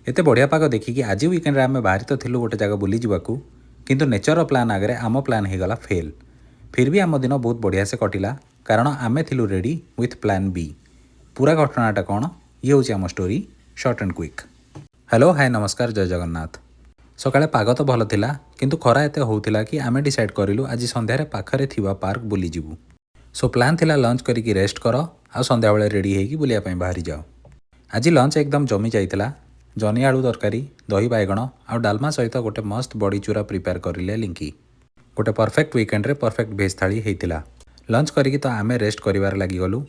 एते बढ़िया पाग देखिकी आज वीकेंड आम बाहरी तो थिलु गोटे जगह बुली जावाकू किंतु नेचर प्लान आगे आम प्लान हो गला फेल। फिर भी आम दिन बहुत बढ़िया से कटिला कारण आमे थिलु रेडी विथ प्लान बी। पूरा घटनाटा कौन ये हूँ आम story short and quick. Hello hi नमस्कार जय जगन्नाथ। सकाळे पाग तो भल थिला किंतु खरा एते होउथिला कि आमे डिसाइड करिलु आज संध्यारे पाखरे थिबा पार्क बुली जिवु। सो प्लान थिला लंच करिकी रेस्ट कर आ संध्या बेले रेडी हेकी बुलिया पई बाहरी जाओ। आज लंच एकदम जमी जाइतिला। जनी आलू तरकारी दही बैगण आउ डालमा सहित गोटे मस्त बड़ी चूरा प्रिपेयर करिले लिंकी। गोटे परफेक्ट वीकेंड रे परफेक्ट भेज थाली हेइतिला। लंच करिकी तो आमे रेस्ट करिवार लागि गलु।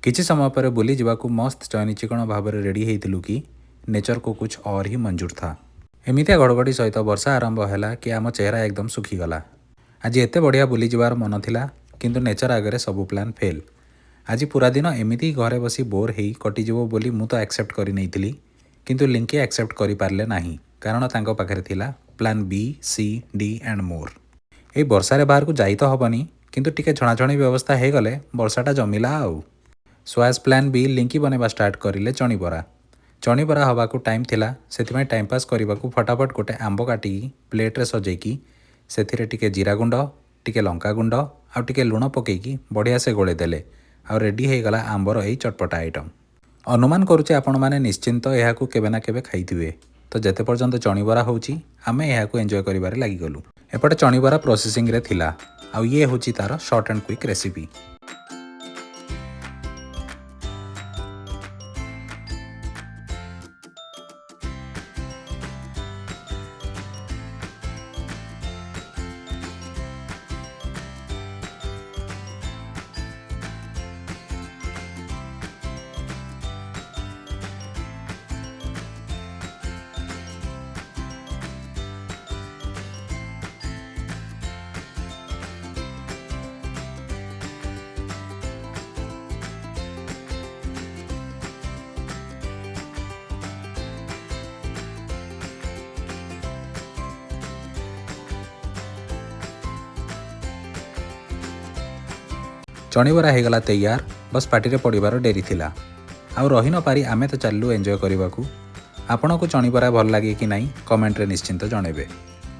किछि समय पर बुली जिवाकू मस्त चयनी चिकण भाव में रेडी हेइतिलु कि नेचर को कुछ और ही मंजूर था। एमितिया घड़घड़ी सहित वर्षा आरंभ है कि आम चेहरा एकदम सुखीगला। आज एते बढ़िया बुली जिवार मन थिला किंतु नेचर आगे सबू प्लान फेल। आज पूरा दिन एमिति घरे बसी बोर हेई कटिजिवो बोली मु तो एक्सेप्ट करि नैथिली किंतु लिंकी एक्सेप्ट करि पारले नाही कारण तांको पाखरे थिला plan B C D and more. ए वर्षा रे बाहर को जाई तो हबनी किंतु टिके छणाछणी व्यवस्था हे गले वर्षाटा जमिला आउ। सो एज प्लान बी लिंकी बनेबा स्टार्ट करिले चणी बरा हवा को टाइम थिला सेथिमे टाइम पास करिबाकू फटाफट गोटे आंब काटिकी प्लेट रे सजेकी सेथिरे टिके जीरा गुंड टिके लंका गुंड आउ टिके लुण पकेकी बढ़िया से गोळे देले आ रेडी हे गला आंबर एई चटपटा आइटम। अनुमान करुचे आपण माने निश्चिंत एहाकू केबे ना केबे खाइथिबे। तो जेते पर्यंत चणी बरा होउची आमे एहाकू एन्जॉय करिबारे लागि गलु। एपटे चणी बरा प्रोसेसिंग रे थिला आ ये होची तार शॉर्ट एंड क्विक रेसिपी। चणीबरा हो गला तैयार बस पार्टी रे पड़िबार डेरी थिला आउ रही न पारी आमे तो चलू एंजॉय करबाकू। आपन को चणीबरा भल लागे कि नहीं कमेंट रे निश्चिंत जणेबे।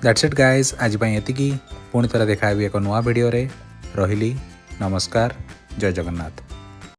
दैट्स इट गाइस आज पई एतिकी पुणी थरे देखा एक नुआ वीडियो रे रहिली नमस्कार जय जगन्नाथ।